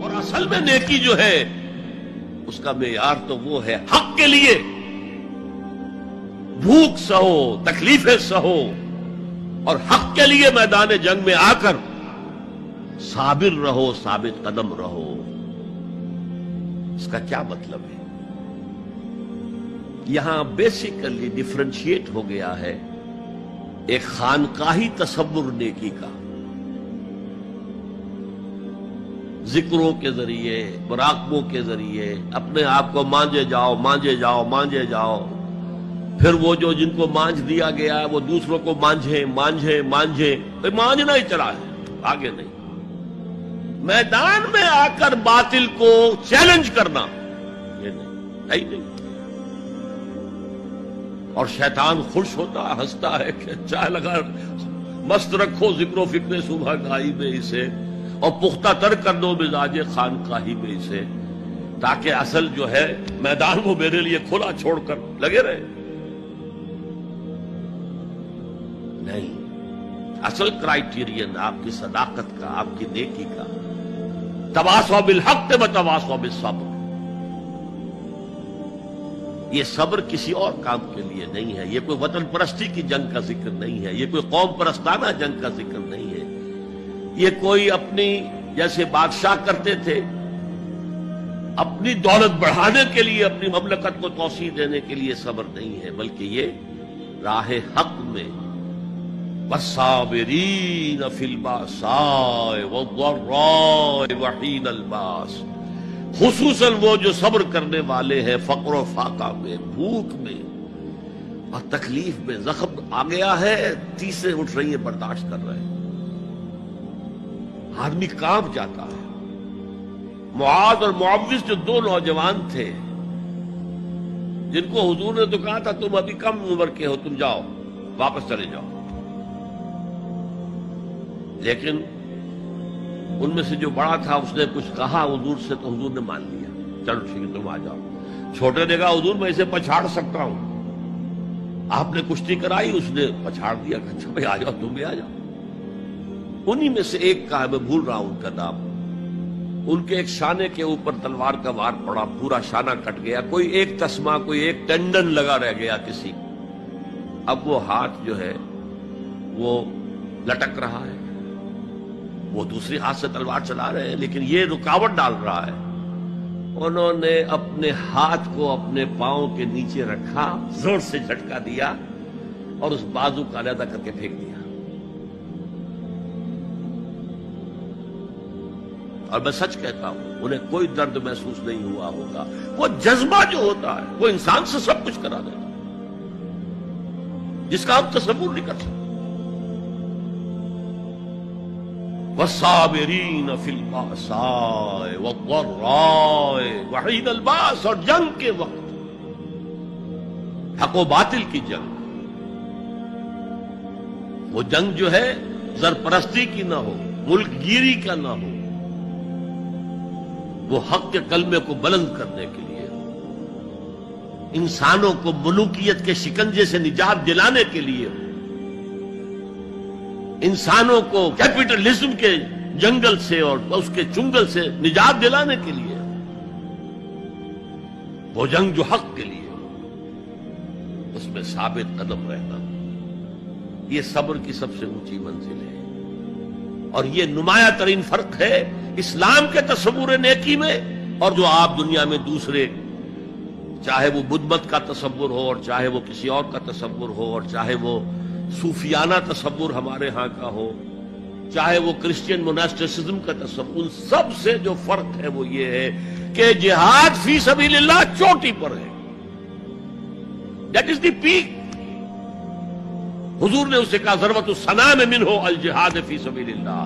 اور اصل میں نیکی جو ہے اس کا معیار تو وہ ہے حق کے لیے بھوک سہو، تکلیفیں سہو، اور حق کے لیے میدان جنگ میں آ کر صابر رہو، ثابت قدم رہو۔ اس کا کیا مطلب ہے؟ یہاں بیسیکلی ڈیفرنشیٹ ہو گیا ہے ایک خانقاہی تصور نیکی کا، ذکروں کے ذریعے، مراقبوں کے ذریعے اپنے آپ کو مانجے جاؤ، مانجے جاؤ، مانجے جاؤ، پھر وہ جو جن کو مانج دیا گیا ہے وہ دوسروں کو مانجھیں مانجھیں مانجھیں، مانجنا ہی چلا ہے، آگے نہیں۔ میدان میں آ کر باطل کو چیلنج کرنا یہ نہیں، ہے ہی نہیں۔ اور شیطان خوش ہوتا ہے، ہنستا ہے کہ چاہ لگا مست رکھو ذکر و فکر صبح گاہی میں اسے، اور پختہ تر کر دو مزاج خانقاہی میں اسے، تاکہ اصل جو ہے میدان وہ میرے لیے کھلا چھوڑ کر لگے رہے۔ نہیں، اصل کرائیٹیرین آپ کی صداقت کا، آپ کی نیکی کا تواصوا بالحق وتواصوا بالصبر۔ یہ صبر کسی اور کام کے لیے نہیں ہے، یہ کوئی وطن پرستی کی جنگ کا ذکر نہیں ہے، یہ کوئی قوم پرستانہ جنگ کا ذکر نہیں ہے، یہ کوئی اپنی جیسے بادشاہ کرتے تھے اپنی دولت بڑھانے کے لیے، اپنی مملکت کو توسیع دینے کے لیے صبر نہیں ہے، بلکہ یہ راہ حق میں والصابرین فی الباساء والضراء وحین الباس، خصوصاً وہ جو صبر کرنے والے ہیں فقر و فاقہ میں، بھوک میں اور تکلیف میں۔ زخم آ گیا ہے، تیسرے اٹھ رہی ہیں، برداشت کر رہے ہیں، آدمی کانپ جاتا ہے۔ معاذ اور معوذ جو دو نوجوان تھے جن کو حضور نے تو کہا تھا تم ابھی کم عمر کے ہو، تم جاؤ، واپس چلے جاؤ، لیکن ان میں سے جو بڑا تھا اس نے کچھ کہا حضور سے تو حضور نے مان لیا، چلو ٹھیک ہے تم آ جاؤ۔ چھوٹے نے کہا حضور میں اسے پچھاڑ سکتا ہوں، آپ نے کشتی کرائی، اس نے پچھاڑ دیا، اچھا بھائی آ جاؤ، تم بھی آ جاؤ۔ انہی میں سے ایک کا ہے، میں بھول رہا ہوں ان کا نام، ان کے ایک شانے کے اوپر تلوار کا وار پڑا، پورا شانہ کٹ گیا، کوئی ایک تسمہ، کوئی ایک ٹینڈن لگا رہ گیا کسی۔ اب وہ ہاتھ جو ہے وہ لٹک رہا ہے، وہ دوسری ہاتھ سے تلوار چلا رہے ہیں، لیکن یہ رکاوٹ ڈال رہا ہے۔ انہوں نے اپنے ہاتھ کو اپنے پاؤں کے نیچے رکھا، زور سے جھٹکا دیا اور اس بازو کو علیحدہ کر کے پھینک دیا۔ اور میں سچ کہتا ہوں انہیں کوئی درد محسوس نہیں ہوا ہوگا۔ وہ جذبہ جو ہوتا ہے وہ انسان سے سب کچھ کرا دیتا ہے، جس کا ہم تصور نہیں کر سکتے۔ والصابرین فی الباساء والضراء وحین الباس، اور جنگ کے وقت، حق و باطل کی جنگ، وہ جنگ جو ہے زرپرستی کی نہ ہو، ملک گیری کا نہ ہو، وہ حق کے کلمے کو بلند کرنے کے لیے، انسانوں کو ملوکیت کے شکنجے سے نجات دلانے کے لیے، انسانوں کو کیپٹلزم کے جنگل سے اور اس کے چنگل سے نجات دلانے کے لیے، وہ جنگ جو حق کے لیے، اس میں ثابت قدم رہنا، یہ صبر کی سب سے اونچی منزل ہے۔ اور یہ نمایاں ترین فرق ہے اسلام کے تصور نیکی میں اور جو آپ دنیا میں دوسرے، چاہے وہ بدھ مت کا تصور ہو، اور چاہے وہ کسی اور کا تصور ہو، اور چاہے وہ صوفیانہ تصور ہمارے ہاں کا ہو، چاہے وہ کرسچین موناسٹسزم کا تصور، ان سب سے جو فرق ہے وہ یہ ہے کہ جہاد فی سبیل اللہ چوٹی پر ہے، دیٹ از دی پیک۔ حضور نے اسے کہا ضربۃ السنام منہ الجہاد فی سبیل اللہ،